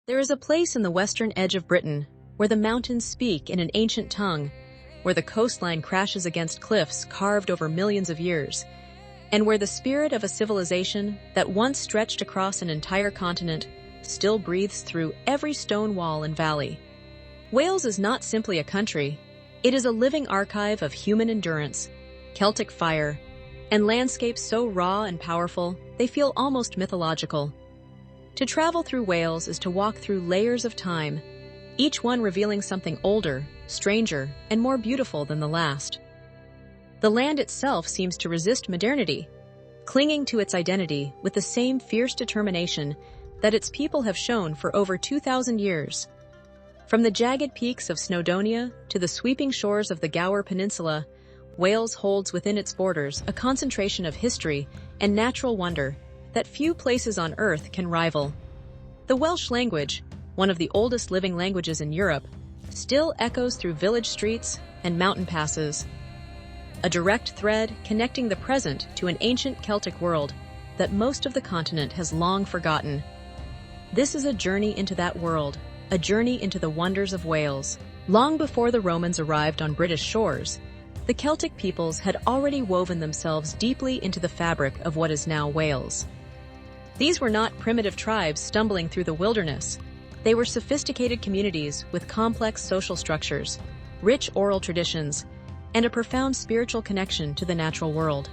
There is a place in the western edge of Britain where the mountains speak in an ancient tongue, where the coastline crashes against cliffs carved over millions of years, and where the spirit of a civilization that once stretched across an entire continent still breathes through every stone wall and valley. Wales is not simply a country, it is a living archive of human endurance, Celtic fire, and landscapes so raw and powerful they feel almost mythological. To travel through Wales is to walk through layers of time, each one revealing something older, stranger, and more beautiful than the last. The land itself seems to resist modernity, clinging to its identity with the same fierce determination that its people have shown for over 2,000 years. From the jagged peaks of Snowdonia to the sweeping shores of the Gower Peninsula, Wales holds within its borders a concentration of history and natural wonder that few places on Earth can rival. The Welsh language, one of the oldest living languages in Europe, still echoes through village streets and mountain passes, a direct thread connecting the present to an ancient Celtic world that most of the continent has long forgotten. This is a journey into that world, a journey into the wonders of Wales. Long before the Romans arrived on British shores, the Celtic peoples had already woven themselves deeply into the fabric of what is now Wales. These were not primitive tribes stumbling through the wilderness. They were sophisticated communities with complex social structures, rich oral traditions, and a profound spiritual connection to the natural world.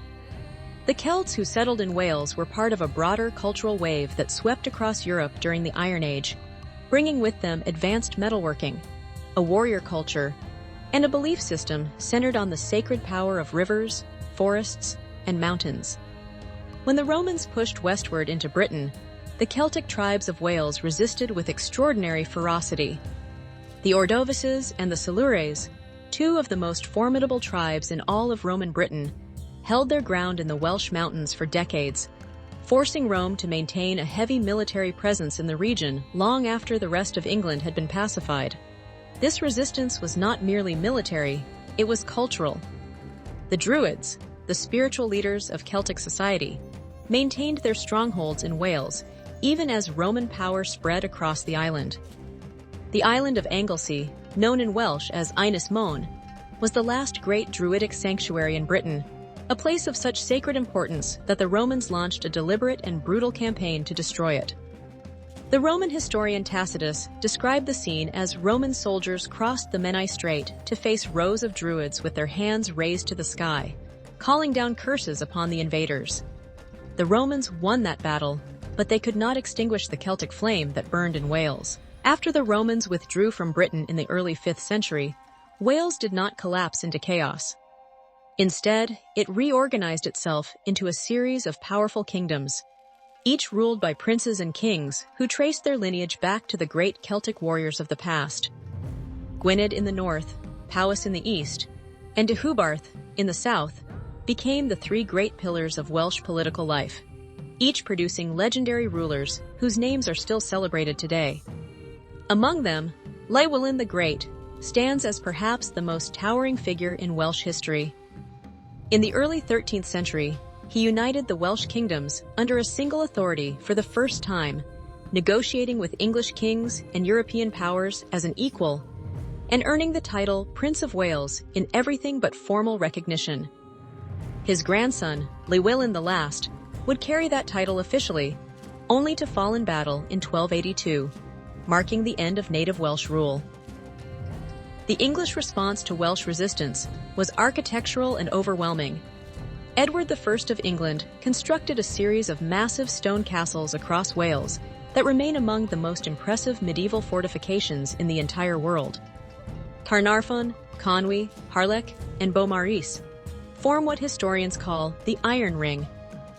The Celts who settled in Wales were part of a broader cultural wave that swept across Europe during the Iron Age, bringing with them advanced metalworking, a warrior culture, and a belief system centered on the sacred power of rivers, forests, and mountains. When the Romans pushed westward into Britain, the Celtic tribes of Wales resisted with extraordinary ferocity. The Ordovices and the Silures, two of the most formidable tribes in all of Roman Britain, held their ground in the Welsh mountains for decades, forcing Rome to maintain a heavy military presence in the region long after the rest of England had been pacified. This resistance was not merely military, it was cultural. The Druids, the spiritual leaders of Celtic society, maintained their strongholds in Wales, even as Roman power spread across the island. The island of Anglesey, known in Welsh as Ynys Môn, was the last great Druidic sanctuary in Britain, a place of such sacred importance that the Romans launched a deliberate and brutal campaign to destroy it. The Roman historian Tacitus described the scene as Roman soldiers crossed the Menai Strait to face rows of Druids with their hands raised to the sky, calling down curses upon the invaders. The Romans won that battle, but they could not extinguish the Celtic flame that burned in Wales. After the Romans withdrew from Britain in the early 5th century, Wales did not collapse into chaos. Instead, it reorganized itself into a series of powerful kingdoms, each ruled by princes and kings who traced their lineage back to the great Celtic warriors of the past. Gwynedd in the north, Powys in the east, and Deheubarth in the south became the three great pillars of Welsh political life, each producing legendary rulers whose names are still celebrated today. Among them, Llywelyn the Great stands as perhaps the most towering figure in Welsh history. In the early 13th century, he united the Welsh kingdoms under a single authority for the first time, negotiating with English kings and European powers as an equal, and earning the title Prince of Wales in everything but formal recognition. His grandson, Llywelyn the Last, would carry that title officially, only to fall in battle in 1282, marking the end of native Welsh rule. The English response to Welsh resistance was architectural and overwhelming. Edward I of England constructed a series of massive stone castles across Wales that remain among the most impressive medieval fortifications in the entire world. Caernarfon, Conwy, Harlech, and Beaumaris form what historians call the Iron Ring,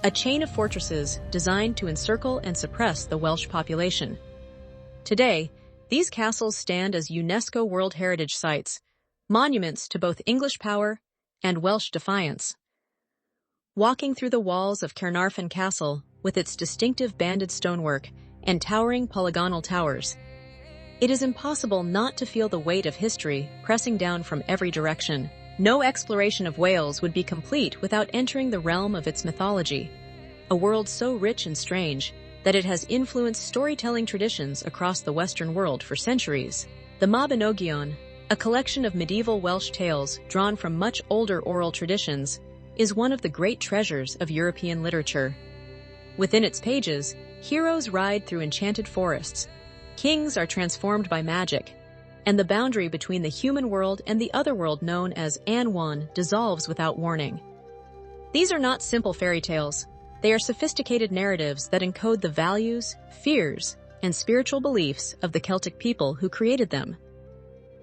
a chain of fortresses designed to encircle and suppress the Welsh population. Today, these castles stand as UNESCO World Heritage Sites, monuments to both English power and Welsh defiance. Walking through the walls of Caernarfon Castle, with its distinctive banded stonework and towering polygonal towers, it is impossible not to feel the weight of history pressing down from every direction. No exploration of Wales would be complete without entering the realm of its mythology, a world so rich and strange that it has influenced storytelling traditions across the Western world for centuries. The Mabinogion, a collection of medieval Welsh tales drawn from much older oral traditions, is one of the great treasures of European literature. Within its pages, heroes ride through enchanted forests, kings are transformed by magic, and the boundary between the human world and the other world known as Anwan dissolves without warning. These are not simple fairy tales. They are sophisticated narratives that encode the values, fears, and spiritual beliefs of the Celtic people who created them.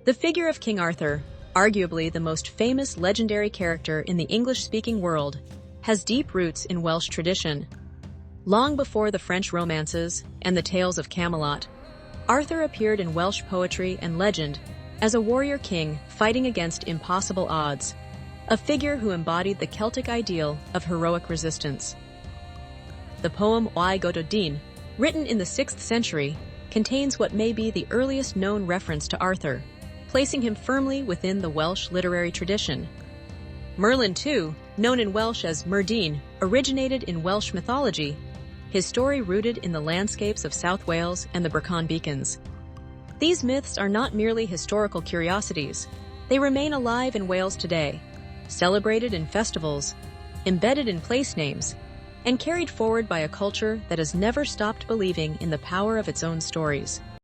The figure of King Arthur, arguably the most famous legendary character in the English-speaking world, has deep roots in Welsh tradition. Long before the French romances and the tales of Camelot, Arthur appeared in Welsh poetry and legend as a warrior king fighting against impossible odds, a figure who embodied the Celtic ideal of heroic resistance. The poem Oai Gododin, written in the 6th century, contains what may be the earliest known reference to Arthur, placing him firmly within the Welsh literary tradition. Merlin, too, known in Welsh as Myrddin, originated in Welsh mythology, his story rooted in the landscapes of South Wales and the Brecon Beacons. These myths are not merely historical curiosities. They remain alive in Wales today, celebrated in festivals, embedded in place names, and carried forward by a culture that has never stopped believing in the power of its own stories.